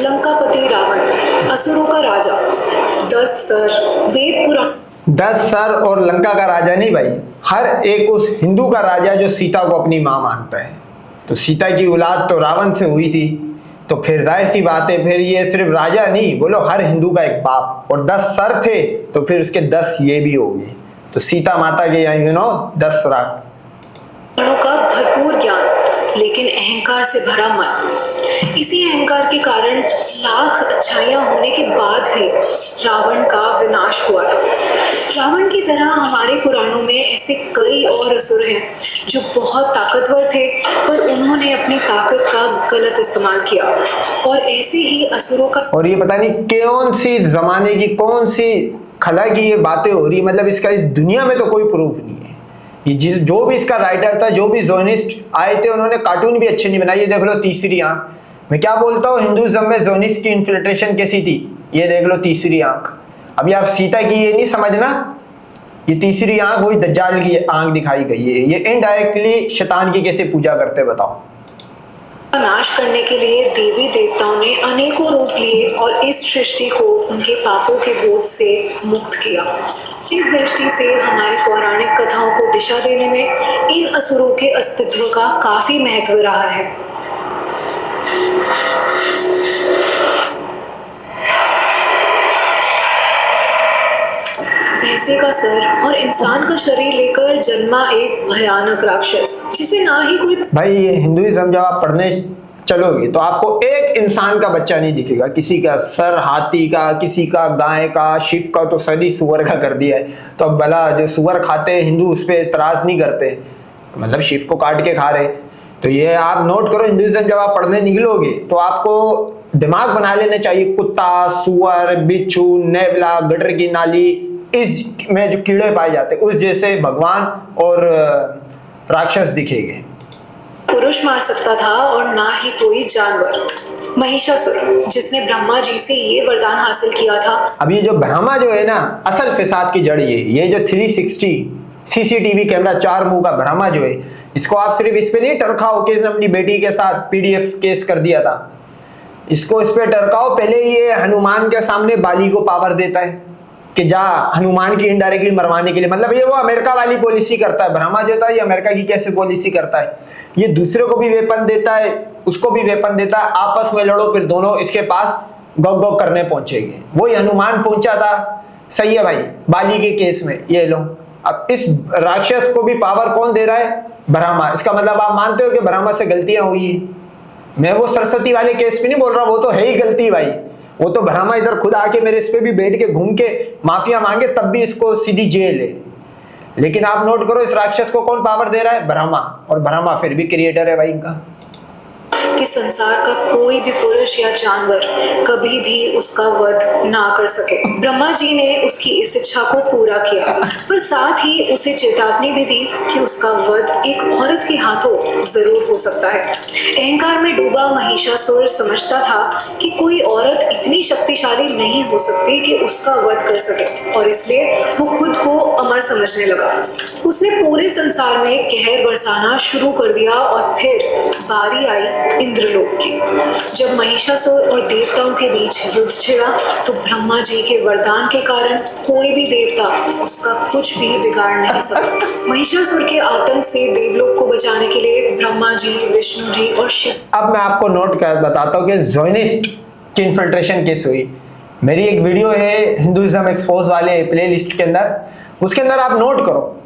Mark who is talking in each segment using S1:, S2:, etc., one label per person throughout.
S1: लंकापति रावण, असुरों का राजा, 10 sir, Veda Purana.
S2: 10 sir और लंका का राजा नहीं भाई, हर एक उस हिंदू का राजा जो सीता को अपनी माँ मानता है। तो सीता की औलाद तो रावण से हुई थी, तो फिर जाहिर सी बात है, फिर ये सिर्फ राजा नहीं, बोलो हर हिंदू का एक बाप। और 10 सर थे तो फिर उसके 10 ये भी हो गए। तो सीता माता के यहाँ 10 राग
S1: का भरपूर ज्ञान, लेकिन अहंकार से भरा मन। इसी अहंकार के कारण लाख अच्छाइयां होने के बाद भी रावण का विनाश हुआ था। रावण की तरह हमारे पुराणों में ऐसे कई और असुर हैं जो बहुत ताकतवर थे, पर उन्होंने अपनी ताकत का गलत इस्तेमाल किया। और ऐसे ही असुरों का,
S2: और ये पता नहीं कौन सी जमाने की कौन सी खला की ये बातें हो रही, मतलब इसका इस दुनिया में तो कोई प्रूफ नहीं है। ये जो भी इसका राइटर था, जो भी जोनिस्ट आए थे, उन्होंने कार्टून भी अच्छे नहीं बनाए। ये देख लो तीसरी आंख, मैं क्या बोलता हूँ हिंदुइज्म में जोनिस्ट की इन्फिल्ट्रेशन कैसी थी, ये देख लो तीसरी आंख। अभी आप सीता की ये नहीं समझना, ये तीसरी आंख वही दज्जाल की आंख दिखाई गई है। ये इनडायरेक्टली शैतान की कैसे पूजा करते बताओ।
S1: नाश करने के लिए देवी देवताओं ने अनेकों रूप लिए और इस सृष्टि को उनके पापों के बोझ से मुक्त किया। इस दृष्टि से हमारी पौराणिक कथाओं को दिशा देने में इन असुरों के अस्तित्व का काफी महत्व रहा है। भैंसे का सर और इंसान का शरीर लेकर जन्मा एक भयानक राक्षस, जिसे ना ही कोई
S2: भाई ये हिंदुइज्म जब आप पढ़ने चलोगे तो आपको एक इंसान का बच्चा नहीं दिखेगा, किसी का सर हाथी का, किसी का गाय का, शिव का तो सर ही सुअर का कर दिया है। तो अब भला जो सुअर खाते हैं हिंदू उस पर एतराज नहीं करते, मतलब शिव को काट के खा रहे। तो ये आप नोट करो, हिंदुइज्म जब आप पढ़ने निकलोगे तो आपको दिमाग बना लेना चाहिए, कुत्ता, सुअर, बिच्छू, नेवला, गटर की नाली, इस में जो कीड़े पाए जाते हैं उस जैसे भगवान और राक्षस दिखेंगे।
S1: पुरुष मार सकता था और ना ही कोई जानवर। महिषासुर, जिसने ब्रह्मा जी से ये वरदान हासिल किया था।
S2: अब ये जो ब्रह्मा जो है ना, असल फिसाद की जड़ ये जो 360 सीसीटीवी कैमरा 4 मुंह का ब्रह्मा जो है, इसको आप सिर्फ इस पे नहीं टरकाओ कि इसने अपनी बेटी के साथ पीडीएफ केस कर दिया था। इसको इस पे टरकाओ, पहले ये हनुमान के सामने बाली को पावर देता है कि जा हनुमान की इनडायरेक्टली मरवाने के लिए, मतलब ये वो अमेरिका वाली पॉलिसी करता है। ब्रह्मा जो था ये अमेरिका की कैसे पॉलिसी करता है, ये दूसरे को भी वेपन देता है, उसको भी वेपन देता है, आपस में लड़ो, फिर दोनों इसके पास गॉग गॉग करने पहुंचेंगे। वही हनुमान पहुंचा था, सही है भाई, बाली के केस में। ये लो, अब इस राक्षस को भी पावर कौन दे रहा है? ब्रह्मा। इसका मतलब आप मानते हो कि ब्रह्मा से गलतियां हुई है। मैं वो सरस्वती वाले केस पे नहीं बोल रहा, वो तो है ही गलती भाई। वो तो ब्रह्मा इधर खुद आके मेरे इस पे भी बैठ के घूम के माफिया मांगे तब भी इसको सीधी जेल है। लेकिन आप नोट करो, इस राक्षस को कौन पावर दे रहा है? ब्रह्मा। और ब्रह्मा फिर भी क्रिएटर है भाई इनका।
S1: कि संसार का कोई भी पुरुष या जानवर कभी भी उसका वध ना कर सके। ब्रह्मा जी ने उसकी इस इच्छा को पूरा किया, पर साथ ही उसे चेतावनी भी दी कि उसका वध एक औरत के हाथों जरूर हो सकता है। अहंकार में डूबा महिषासुर समझता था कि कोई औरत इतनी शक्तिशाली नहीं हो सकती कि उसका वध कर सके, और इसलिए वो खुद को अमर समझने लगा। उसने पूरे संसार में कहर बरसाना शुरू कर दिया, और फिर बारी आई इंद्रलोक की। जब महिषासुर और देवताओं के बीच युद्ध छिड़ा तो ब्रह्मा जी के वरदान के कारण कोई भी देवता उसका कुछ भी बिगाड़ नहीं सका। महिषासुर के आतंक से देवलोक को बचाने के लिए ब्रह्मा जी, विष्णु जी और शिव।
S2: अब मैं आपको नोट कर बताता हूँ कि ज़ोनिस्ट की इन्फिल्ट्रेशन कैसे हुई। मेरी एक वीडियो है हिंदुइज्म एक्सपोज वाले प्लेलिस्ट के अंदर, उसके अंदर आप नोट करो,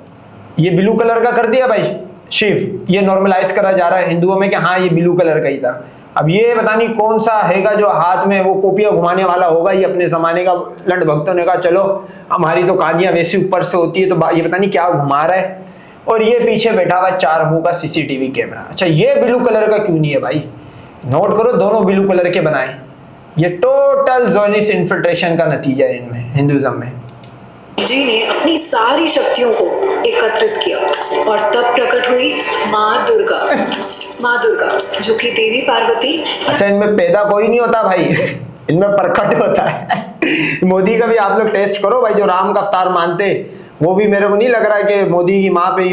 S2: ये ब्लू कलर का कर दिया भाई शिव, ये नॉर्मलाइज करा जा रहा है हिंदुओं में कि हाँ ये ब्लू कलर का ही था। अब ये पता नहीं कौन सा हैगा जो हाथ में वो कोपिया घुमाने वाला होगा, ये अपने जमाने का लंड भक्तों ने कहा चलो हमारी तो कहानियां वैसी ऊपर से होती है, तो ये पता नहीं क्या घुमा रहा है। और ये पीछे बैठा हुआ 4 मुंह का सीसीटीवी कैमरा। अच्छा ये ब्लू कलर का क्यों नहीं है भाई? नोट करो, दोनों ब्लू कलर के बनाए। ये टोटल ज़ोनिस्ट इन्फिल्ट्रेशन का नतीजा है इनमें, हिंदुइज्म में।
S1: जी ने अपनी सारी शक्तियों को एकत्रित किया और तब प्रकट हुई माँ दुर्गा। माँ दुर्गा जो कि देवी पार्वती।
S2: अच्छा इनमें पैदा कोई नहीं होता भाई, इनमें प्रकट होता है। मोदी का भी आप लोग टेस्ट करो भाई, जो राम का अवतार मानते, वो भी मेरे को नहीं लग रहा है कि मोदी की माँ पे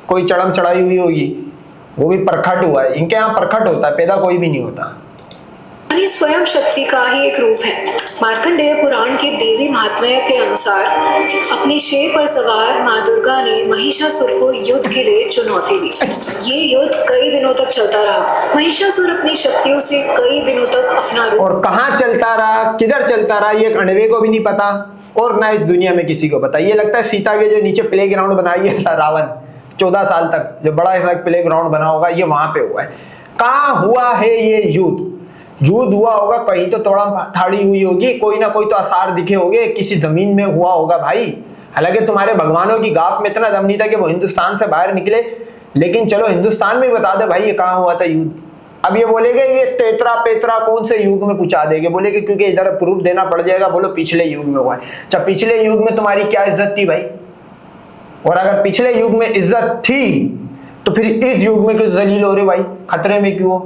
S2: कोई चढ़म चढ़ाई हुई होगी, वो भी प्रकट हुआ है। इनके यहाँ प्रकट होता है, पैदा कोई भी नहीं होता।
S1: अपनी स्वयं शक्ति का ही एक रूप है। मार्कंडेय पुराण के देवी महात्म्य के अनुसार अपने शेर पर सवार माँ दुर्गा ने महिषासुर को युद्ध के लिए चुनौती दी। ये युद्ध कई दिनों तक चलता रहा। महिषासुर अपनी शक्तियों से कई दिनों तक अपना रूप
S2: और कहाँ चलता रहा, किधर चलता रहा, ये अंडवे को भी नहीं पता और ना इस दुनिया में किसी को पता। ये लगता है सीता के जो नीचे प्ले ग्राउंड बनाई है रावण 14 साल तक, जो बड़ा ऐसा प्ले ग्राउंड बना होगा, ये वहां पे हुआ है। कहाँ हुआ है ये युद्ध? युद्ध हुआ होगा कहीं तो तोड़ा थाड़ी हुई होगी, कोई ना कोई तो आसार दिखे होंगे, किसी जमीन में हुआ होगा भाई। हालांकि तुम्हारे भगवानों की गाफ में इतना दम नहीं था कि वो हिंदुस्तान से बाहर निकले, लेकिन चलो हिंदुस्तान में बता दे भाई ये कहाँ हुआ था युद्ध। अब ये बोलेगे ये तेतरा पेतरा कौन से युग में पूछा देंगे, बोलेगे क्योंकि इधर प्रूफ देना पड़ जाएगा, बोलो पिछले युग में हुआ है। जब पिछले युग में तुम्हारी क्या इज्जत थी भाई? और अगर पिछले युग में इज्जत थी तो फिर इस युग में क्यों जलील हो रहे भाई, खतरे में क्यों?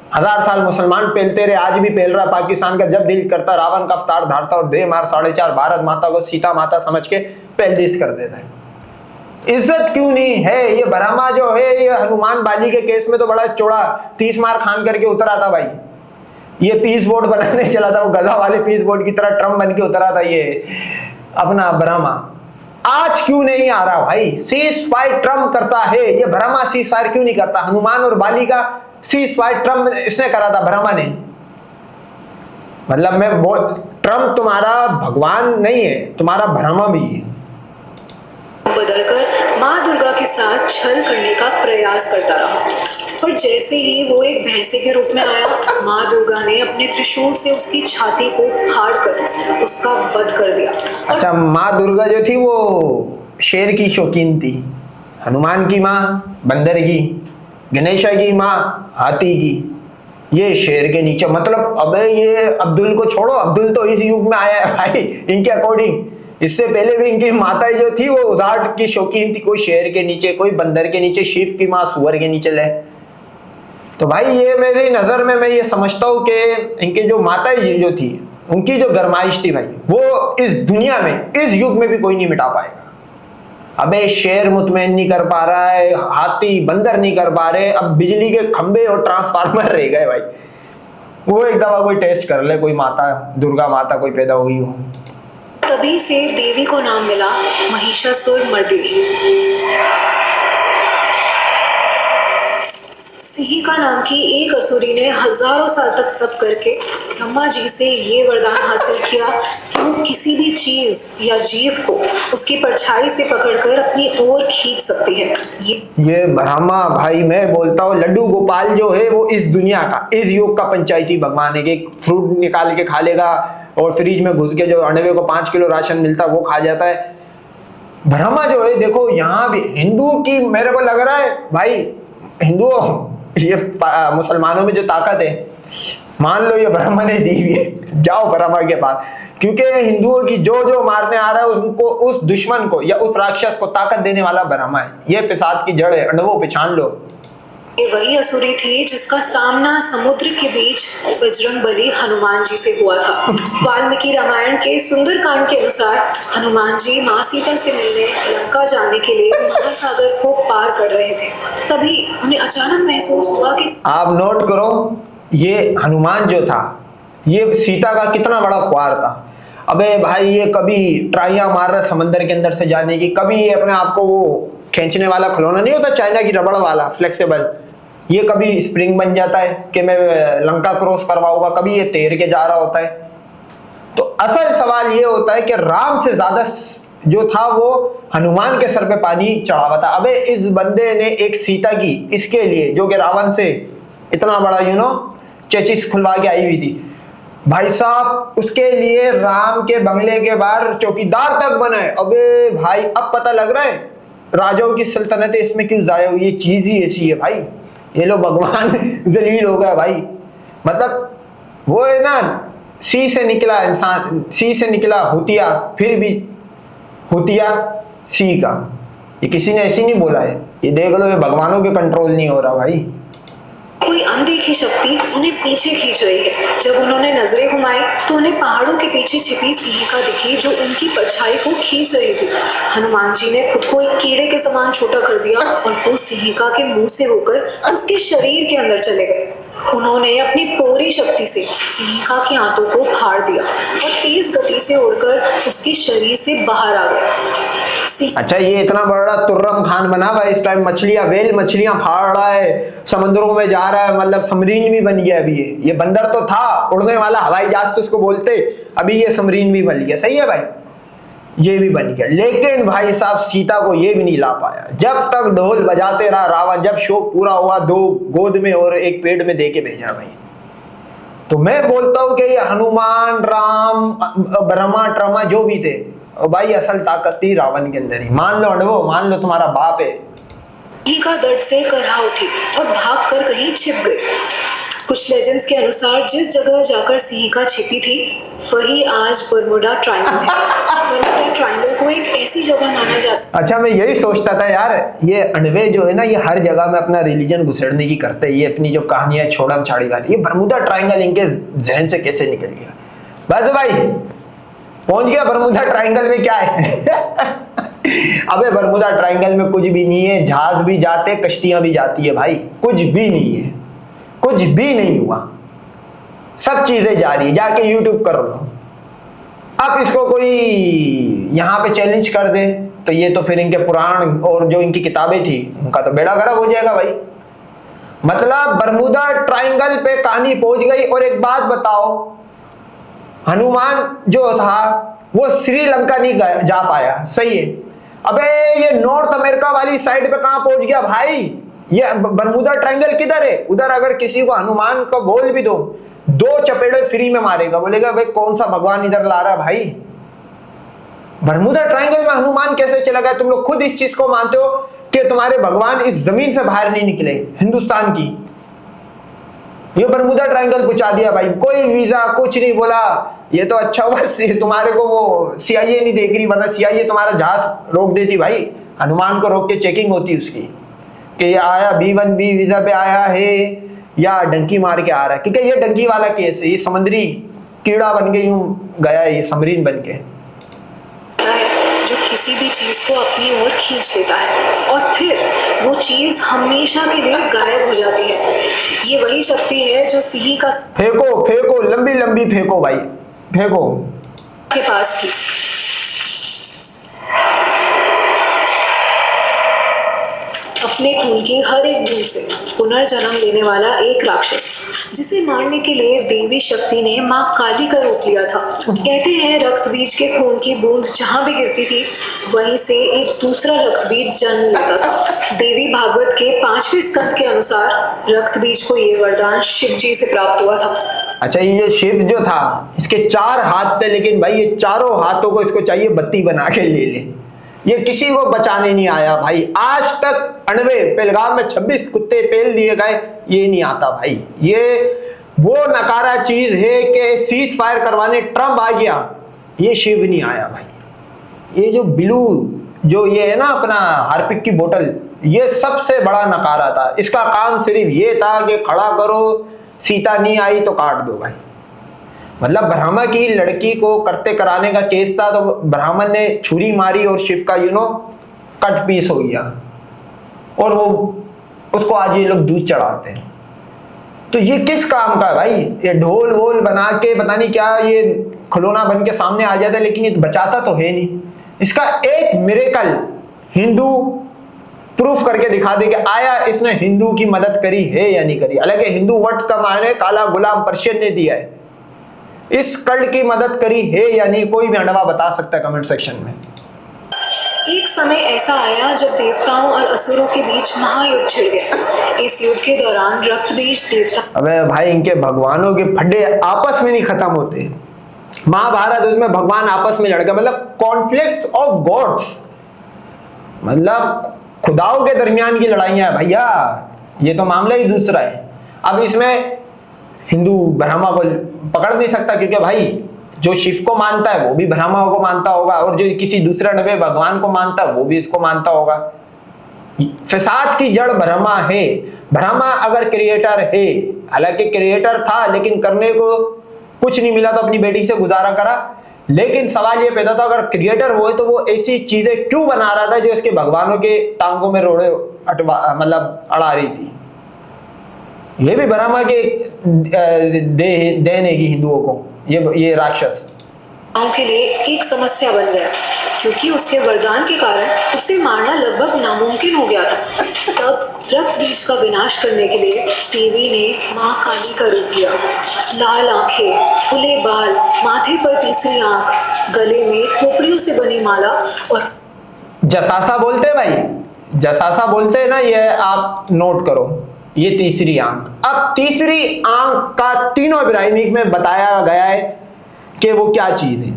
S2: 1000 साल मुसलमान पेलते रहे, आज भी पेल रहा पाकिस्तान का। जब दिल करता रावण का अवतार धारता और दे मार 4.5 भारत माता को सीता माता समझ के पैलदिस कर देता है। इज्जत क्यों नहीं है? ये ब्रह्मा जो है ये हनुमान बाली के केस में तो बड़ा चौड़ा 30 मार खान करके उतरा था भाई। ये पीस बोर्ड बनाने चला था, वो गधा वाले पीस बोर्ड की तरह ट्रम्प बन के उतरा था ये अपना ब्रह्मा। आज क्यों नहीं आ रहा भाई? सीज फायर ट्रम्प करता है, ये ब्रह्मा सीज फायर क्यों नहीं करता? हनुमान और बाली का सीज फायर ट्रम्प इसने करा था, ब्रह्मा ने। मतलब ट्रम्प तुम्हारा भगवान नहीं है, तुम्हारा ब्रह्मा भी है।
S1: बदलकर माँ दुर्गा के साथ छल करने का प्रयास करता रहा, पर जैसे ही वो एक भैंसे के रूप में आया, माँ दुर्गा ने अपने त्रिशूल से उसकी छाती को फाड़कर उसका वध कर दिया।
S2: अच्छा, माँ दुर्गा जो थी वो शेर की शौकीन थी, हनुमान की माँ बंदर की, गणेशा की माँ हाथी की, ये शेर के नीचे। मतलब अबे ये अब्दुल को छोड़ो, अब्दुल तो इस युग में आया है भाई इनके अकॉर्डिंग। इससे पहले भी इनकी माता जो थी वो उजाड़ की शौकीन थी, कोई शेर के नीचे, कोई बंदर के नीचे, शिव की माँ सुअर के नीचे ले। तो भाई ये मेरी नजर में मैं ये समझता हूँ कि इनके जो माता जो थी उनकी जो गरमाइश थी भाई, वो इस दुनिया में इस युग में भी कोई नहीं मिटा पाएगा। अबे शेर मुतमैन नहीं कर पा रहा है, हाथी बंदर नहीं कर पा रहे, अब बिजली के खंबे और ट्रांसफार्मर रह गए भाई। वो एक दफा कोई टेस्ट कर ले, कोई माता दुर्गा माता कोई पैदा हुई हो।
S1: तभी से देवी को नाम मिला महिषासुर मर्दिनी। सिंहिका नाम की एक असुरी ने हजारों साल तक तप करके ब्रह्मा जी से ये वरदान हासिल किया कि वो किसी भी चीज या जीव को उसकी परछाई से पकड़कर अपनी ओर खींच सकती है।
S2: ये ब्रह्मा भाई, मैं बोलता हूँ लड्डू गोपाल जो है वो इस दुनिया का, इस युग का पंचायती भगवान है कि फ्रूट निकाल के खा लेगा और फ्रिज में घुस के जो अंडे को 5 किलो राशन मिलता है वो खा जाता है। ब्रह्मा जो है देखो यहाँ भी हिंदू की, मेरे को लग रहा है भाई हिंदू ये मुसलमानों में जो ताकत है मान लो ये ब्रह्मा ने दी हुई है, जाओ ब्रह्मा के पास। क्योंकि हिंदुओं की जो मारने आ रहा है उनको, उस दुश्मन को या उस राक्षस को ताकत देने वाला ब्रह्मा है। ये फिसाद की जड़ है, अंडवों पहचान लो।
S1: ये वही असुरी थी जिसका सामना समुद्र के बीच बजरंग बली हनुमान जी से हुआ था। वाल्मीकि रामायण के सुंदरकांड के अनुसार हनुमान जी माँ सीता से मिलने लंका जाने के लिए महासागर को पार कर रहे थे। तभी उन्हें अचानक महसूस हुआ कि
S2: आप नोट करो, ये हनुमान जो था ये सीता का कितना बड़ा ख्वार था। अबे भाई ये कभी ट्राइयां मार रहा समंदर के अंदर से जाने की, कभी ये अपने आप को वो खींचने वाला खिलौना नहीं होता चाइना की रबड़ वाला फ्लेक्सिबल, ये कभी स्प्रिंग बन जाता है कि मैं लंका क्रॉस करवाऊंगा, कभी ये तैर के जा रहा होता है। तो असल सवाल ये होता है कि राम से ज्यादा जो था वो हनुमान के सर पे पानी चढ़ा हुआ था। अबे इस बंदे ने एक सीता की इसके लिए जो कि रावण से इतना बड़ा चेचिस खुलवा के आई हुई थी भाई साहब, उसके लिए राम के बंगले के बाहर चौकीदार तक बनाए। अबे भाई अब पता लग रहा है राजाओं की सल्तनत इसमें क्यों जाया हुई, ये चीज ही ऐसी है भाई। ये लोग भगवान जलील हो गया भाई। मतलब वो है ना, सी से निकला इंसान, सी से निकला हुतिया, फिर भी हुतिया सी का। ये किसी ने ऐसी नहीं बोला है, ये देख लो, ये भगवानों के कंट्रोल नहीं हो रहा भाई।
S1: कोई अनदेखी शक्ति उन्हें पीछे खींच रही है। जब उन्होंने नजरें घुमाई तो उन्हें पहाड़ों के पीछे छिपी सिंहिका दिखी जो उनकी परछाई को खींच रही थी। हनुमान जी ने खुद को एक कीड़े के समान छोटा कर दिया और वो सिंहिका के मुंह से होकर उसके शरीर के अंदर चले गए। उन्होंने अपनी पूरी शक्ति से सिंहिका की आंतों को फाड़ दिया और तेज गति से उड़कर उसके शरीर से बाहर आ गए।
S2: अच्छा, ये इतना बड़ा तुर्रम खान बना हुआ इस टाइम वेल मछलियां फाड़ रहा है, समुद्रों में जा रहा है, मतलब सबमरीन भी बन गया अभी। ये बंदर तो था उड़ने वाला हवाई जहाज तो उसको बोलते, अभी ये सबमरीन भी बन गया। सही है भाई, ये भी बन गया। लेकिन भाई साहब सीता को ये भी नहीं ला पाया। जब तक ढोल बजाते रहा रावण, जब शो पूरा हुआ 2 गोद में और 1 पेट में दे के भेजा भाई। तो मैं बोलता हूं कि ये हनुमान, राम, ब्रह्मा ट्रमा जो भी थे, भाई असल ताकत थी रावण के अंदर ही। मान लो अनुभव, मान लो तुम्हारा बाप है।
S1: सिंहिका दर्द से करहा उठी और भागकर कहीं छिप गई। कुछ लेजेंड्स के अनुसार जिस जगह जाकर सिंहिका छिपी थी वही आज बरमुडा ट्रायंगल है। बरमुडा ट्रायंगल को एक ऐसी जगह माना जाता है।
S2: अच्छा, मैं यही सोचता था यार, ये अनवे जो है ना, ये हर जगह में अपना रिलीजन घुसेड़ने की करते हैं। ये अपनी जो कहानियां छोड़म छाड़ी वाली, ये बरमुडा ट्रायंगल इनके जहन से कैसे निकल गया? बस भाई पहुंच गया बरमुडा ट्रायंगल में क्या है। अबे बरमुडा ट्रायंगल में कुछ भी नहीं है, जहाज भी जाते, कश्तियां भी जाती है भाई, कुछ भी नहीं है, कुछ भी नहीं हुआ, सब चीजें जारी है। जाके यूट्यूब कर लो। अब इसको कोई यहां पे चैलेंज कर दे तो ये तो फिर इनके पुराण और जो इनकी किताबें थी उनका तो बेड़ा गर्क हो जाएगा भाई। मतलब बरमुडा ट्रायंगल पे कहानी पहुंच गई। और एक बात बताओ, हनुमान जो था वो श्रीलंका नहीं जा पाया, सही है। अबे ये नॉर्थ अमेरिका वाली साइड पे कहां पहुंच गया भाई? ये बरमुडा ट्रायंगल किधर है? उधर अगर किसी को हनुमान को बोल भी दो, 2 चपेड़े फ्री में मारेगा, बोलेगा भाई कौन सा भगवान इधर ला रहा है भाई? बरमुडा ट्रायंगल में हनुमान कैसे चला गया? तुम लोग खुद इस चीज को मानते हो कि तुम्हारे भगवान इस जमीन से बाहर नहीं निकले हिंदुस्तान की। ये बरमुडा ट्रायंगल पहुंचा दिया भाई, कोई वीजा कुछ नहीं बोला। ये तो अच्छा हुआ तुम्हारे को वो CIA नहीं देख रही, वरना CIA तुम्हारा जहाज रोक देती भाई। हनुमान को रोक के चेकिंग होती उसकी कि ये आया B1B वीजा पे आया है या डंकी मार के आ रहा है, क्योंकि ये डंकी वाला केस है। ये समुद्री कीड़ा बन के यूं गया है, ये सबमरीन बन के।
S1: जो किसी भी चीज को अपनी ओर खींच लेता है और फिर वो चीज हमेशा के लिए गायब हो जाती है। ये वही शक्ति है जो सिंहिका
S2: फेंको फेंको, लंबी लंबी फेंको भाई, फेंको।
S1: के पास थी। अपने खून की हर एक बूंद से पुनर्जन्म लेने वाला एक राक्षस, जिसे मारने के लिए देवी शक्ति ने मां काली का रूप लिया था। कहते हैं रक्त बीज के खून की बूंद जहां भी गिरती थी वहीं से एक दूसरा रक्त बीज जन्म लेता था। देवी भागवत के 5वें स्कंद के अनुसार रक्त बीज को ये वरदान शिव जी से प्राप्त हुआ था।
S2: अच्छा, ये शिव जो था इसके 4 हाथ थे, लेकिन भाई ये चारों हाथों को इसको चाहिए बत्ती बना के ले ले। ये किसी को बचाने नहीं आया भाई। आज तक अनवे पेलगाम में 26 कुत्ते पेल दिए गए, ये नहीं आता भाई। ये वो नकारा चीज है कि सीज फायर करवाने ट्रम्प आ गया, ये शिव नहीं आया भाई। ये जो बिलू जो ये है ना अपना हार्पिक की बोतल, ये सबसे बड़ा नकारा था। इसका काम सिर्फ ये था कि खड़ा करो, सीता नहीं आई तो काट दो भाई। मतलब ब्राह्मण की लड़की को करते कराने का केस था, तो ब्राह्मण ने छुरी मारी और शिव का कट पीस हो गया, और वो उसको आज ये लोग दूध चढ़ाते हैं। तो ये किस काम का है भाई? ये ढोल वोल बना के पता नहीं क्या ये खिलौना बन के सामने आ जाता है, लेकिन ये बचाता तो है नहीं। इसका एक मिरेकल हिंदू प्रूफ करके दिखा दे कि आया इसने हिंदू की मदद करी है या नहीं करी। हालांकि हिंदू वर्ड का माने काला गुलाम पर्शियन ने दिया है। इस कल्ट की मदद करी है या नहीं, कोई भी अंडवा बता सकता है कमेंट सेक्शन में।
S1: एक समय ऐसा आया जब देवताओं और असुरों के बीच महायुद्ध छिड़ गया। इस युद्ध के दौरान रक्त बीज देवता,
S2: अबे भाई इनके भगवानों के फड्डे आपस में नहीं खत्म होते। महाभारत उसमें भगवान आपस में लड़ गए, मतलब कॉन्फ्लिक्ट ऑफ गॉड्स, मतलब खुदाओं के दरमियान की लड़ाइयां है भैया। ये तो मामला ही दूसरा है। अब इसमें हिंदू ब्राह्मण को पकड़ नहीं सकता, क्योंकि भाई जो शिव को मानता है वो भी ब्राह्मणों को मानता होगा, और जो किसी दूसरे नवे भगवान को मानता है वो भी इसको मानता होगा। फसाद की जड़ ब्रह्मा है। ब्रह्मा अगर क्रिएटर है, हालांकि क्रिएटर था लेकिन करने को कुछ नहीं मिला तो अपनी बेटी से गुजारा करा। लेकिन सवाल ये पैदा था, अगर क्रिएटर हो तो वो ऐसी चीजें क्यों बना रहा था जो इसके भगवानों के टांगों में रोड़े मतलब अड़ा रही थी? ये भी ब्रह्मा के देन है हिंदुओं को, ये राक्षस
S1: गांव के लिए एक समस्या बन गया, क्योंकि उसके वरदान के कारण उसे मारना लगभग नामुमकिन हो गया था। तब रक्त बीज का विनाश करने के लिए देवी ने माँ काली का रूप लिया। लाल आंखें, खुले बाल, माथे पर तीसरी आंख, गले में खोपड़ियों से बनी माला और
S2: जसासा बोलते हैं भाई, जसासा बोलते हैं ना, ये आप नोट करो, ये तीसरी आंख। अब तीसरी आंख का तीनों इब्राहिमिक में बताया गया है कि वो क्या चीज है,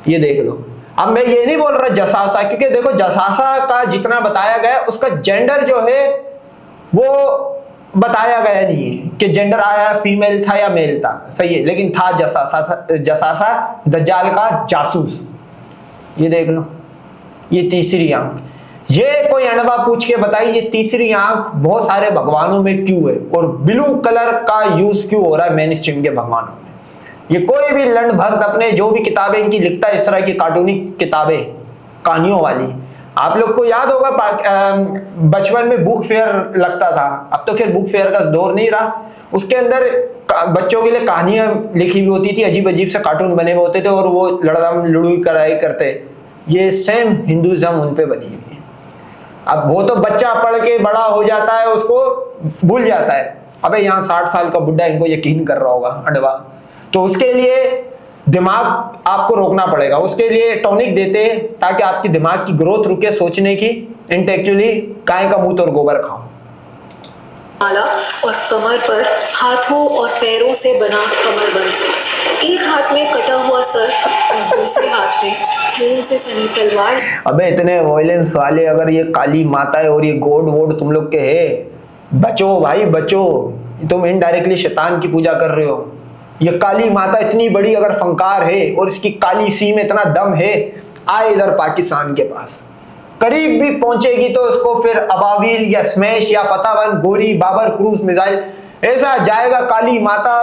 S2: ये देख लो। अब मैं ये नहीं बोल रहा जसासा, क्योंकि देखो जसासा का जितना बताया गया उसका जेंडर जो है वो बताया गया नहीं है कि जेंडर आया फीमेल था या मेल था, सही है, लेकिन था जसासा दज्जाल का जासूस। ये देख लो, ये तीसरी आंख। ये कोई अणवा पूछ के बताइए ये तीसरी आंख बहुत सारे भगवानों में क्यों है और ब्लू कलर का यूज क्यों हो रहा है मेन स्ट्रीम के भगवानों में। ये कोई भी लंड भक्त अपने जो भी किताबें इनकी लिखता है, इस तरह की कार्टूनिक किताबें कहानियों वाली, आप लोग को याद होगा बचपन में बुक फेयर लगता था, अब तो खैर बुक फेयर का दौर नहीं रहा, उसके अंदर बच्चों के लिए कहानियां लिखी हुई होती थी, अजीब अजीब से कार्टून बने हुए होते थे और वो लड़ाम लड़ुई कराई करते। ये सेम हिंदुइज्म उन पे बनी हुई है। अब वो तो बच्चा पढ़ के बड़ा हो जाता है, उसको भूल जाता है, अबे यहाँ 60 साल का बुढ़ा इनको यकीन कर रहा होगा अडवा, तो उसके लिए दिमाग आपको रोकना पड़ेगा, उसके लिए टॉनिक देते हैं ताकि आपकी दिमाग की ग्रोथ रुके, सोचने की, इंटेलेक्चुअली गाय का मूत और गोबर खाओ।
S1: माला और कमर पर हाथों और पैरों से बना कमरबंद, एक हाथ में कटा हुआ सर और दूसरे हाथ में खून से सनी तलवार।
S2: अबे इतने वॉयलेंस वाले अगर ये काली माता है और ये गॉड वोड तुम लोग के है, बचो भाई बचो, तुम इनडायरेक्टली शैतान की पूजा कर रहे हो। ये काली माता इतनी बड़ी अगर फंकार है और इसकी काली सी में इतना दम है, आए इधर पाकिस्तान के पास, करीब भी पहुंचेगी तो उसको फिर अबाविल या स्मैश या फतावन गोरी बाबर क्रूज मिसाइल ऐसा जाएगा काली माता।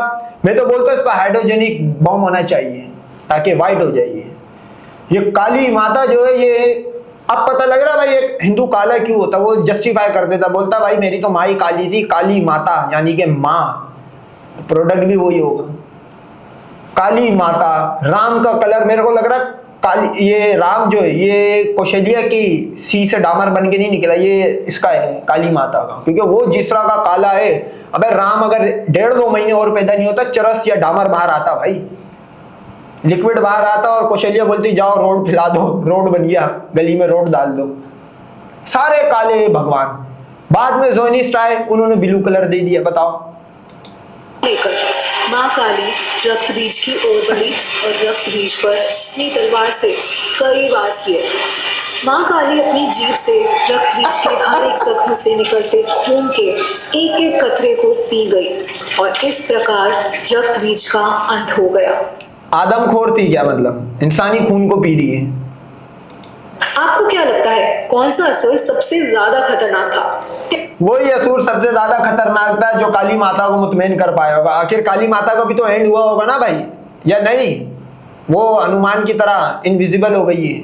S2: मैं तो बोलता हूँ इसका हाइड्रोजेनिक बॉम्ब होना चाहिए ताकि वाइट हो जाइए। ये काली माता जो है, ये अब पता लग रहा भाई एक हिंदू काला क्यों होता, वो जस्टिफाई कर देता, बोलता भाई मेरी तो माँ ही काली थी, काली माता यानी कि माँ, प्रोडक्ट भी वही होगा काली माता। राम का कलर मेरे को लग रहा काली, ये राम जो है ये कौशल्या की सी से डामर बन के नहीं निकला, ये इसका है काली माता का, क्योंकि वो जिस तरह का काला है। अबे राम अगर 1.5-2 महीने और पैदा नहीं होता, चरस या डामर बाहर आता भाई, लिक्विड बाहर आता और कौशल्या बोलती जाओ रोड फैला दो, रोड बन गया, गली में रोड डाल दो। सारे काले भगवान, बाद में ज़ोनिस्ट आए उन्होंने ब्लू कलर दे दिया। बताओ।
S1: लेकर माँ काली रक्त बीज की ओर बढ़ी और रक्त बीज पर अपनी तलवार से कई वार किए। माँ काली अपनी जीभ से रक्त बीज के हर एक जख्म से निकलते खून के एक एक कतरे को पी गई और इस प्रकार रक्त बीज का अंत हो गया।
S2: आदमखोर थी क्या, मतलब इंसानी खून को पी रही है।
S1: आपको क्या लगता है कौन सा असुर सबसे ज्यादा खतरनाक था?
S2: वही असुर सबसे ज्यादा खतरनाक था जो काली माता को मुतमईन कर पाया होगा। आखिर काली माता का भी तो एंड हुआ होगा ना भाई, या नहीं? वो हनुमान की तरह इनविजिबल हो गई है।